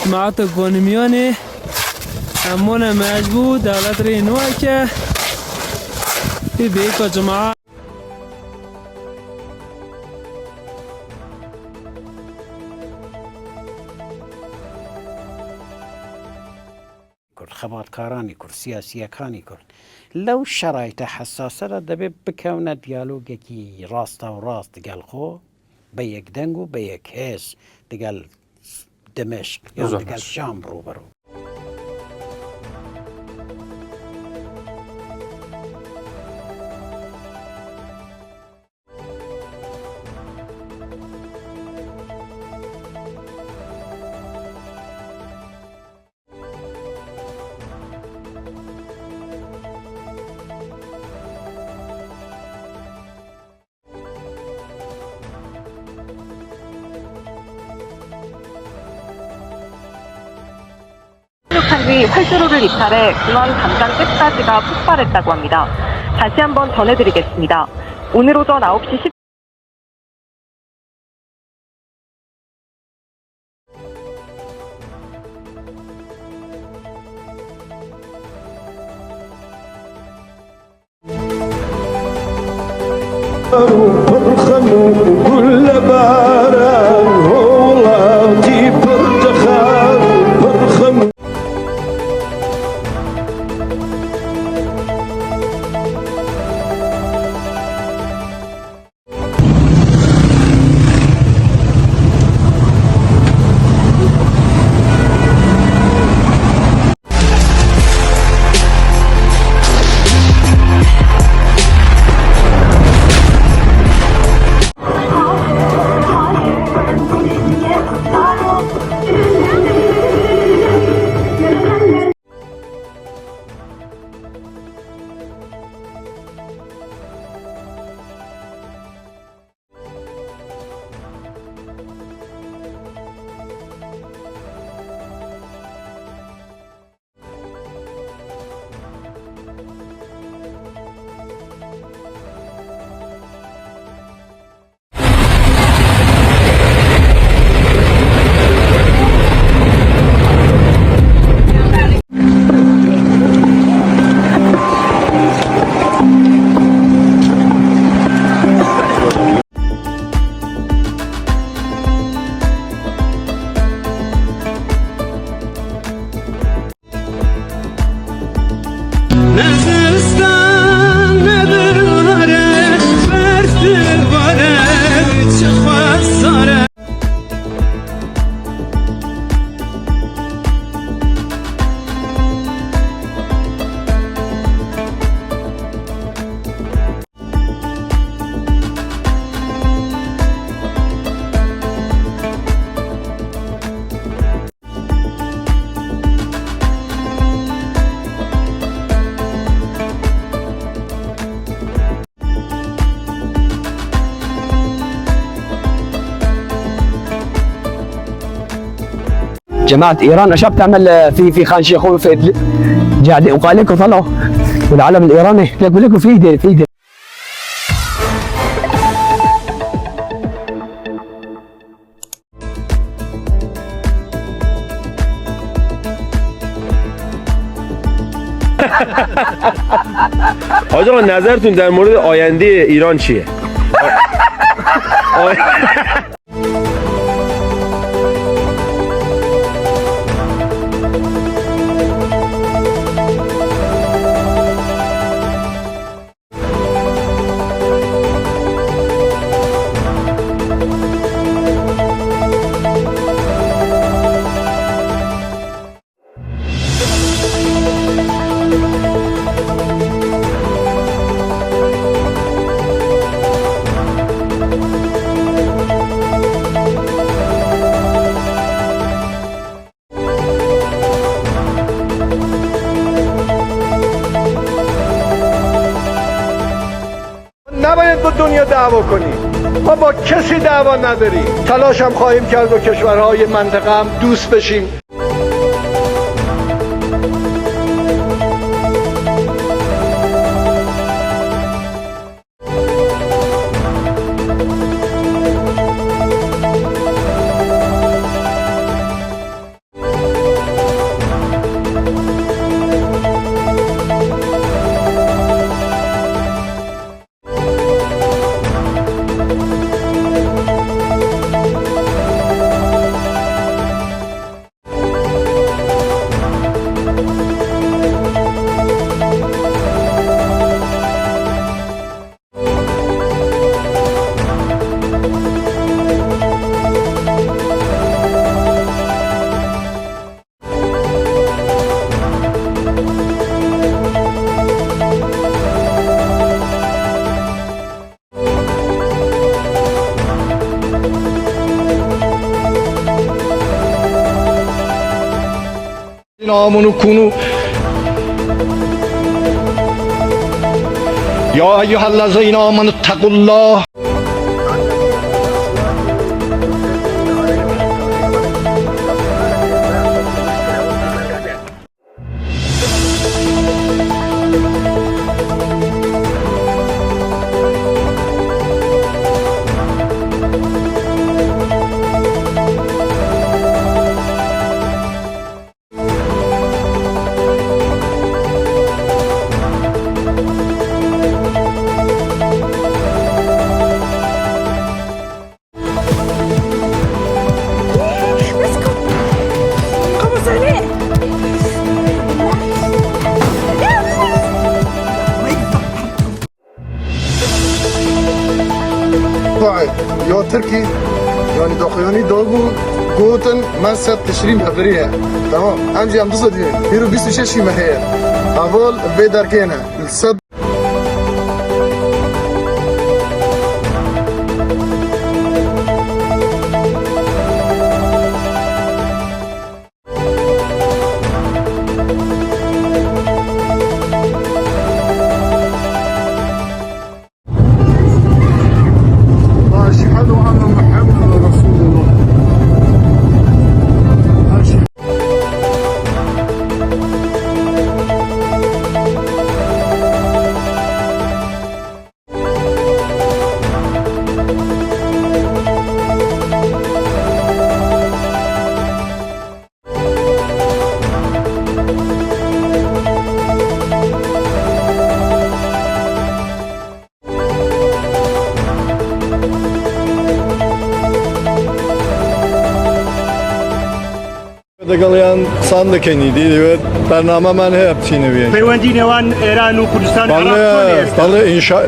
اجتماعات اقوانمیانی همون مجبور دولت ری نوع که بیک جماعت خەباتکارانی کورد سیاسیەکانی کورد لەو شەرایتە حساسە دەبێت بکەونە دیالۆگێکی ڕاستە و ڕاست دەگەڵ خۆ بە یەکدەنگ و بە یەک هێز دەگەڵ دمشق یا دەگەڵ شام ڕوبەڕوو. 폭탄이 활주로를 이탈해 중앙 담장 끝까지가 폭발했다고 합니다. 다시 한번 전해드리겠습니다. 오늘 오전 9시 10분 جماعة إيران أشاب تعمل في خان شيخون في إدلب قاعدين وقال لكم طلعوا والعلم الإيراني يقول لكم في إيدي آقا نظرتون در مورد آینده ایران چیه؟ نباید با دنیا دعوا کنیم. ما با کسی دعوا نداریم. تلاش هم خواهیم کرد با کشورهای منطقه هم دوست بشیم. آمنوا كونوا يا أيها الذين آمنوا اتقوا الله يا تركي يعني داخلاني داغو قوتن من سب تشريم هبريها تمام انجي ام دوسه دين هيرو 26 مهية اول في دركينا السد أشهد أن محمد رسول الله دەگەڵیان قسان دەکەنی دیوێت بەرنامەمان هەیە بچینە وێن پەیوەندی نێوان ئێران و کوردستان بەڵێ ئینشا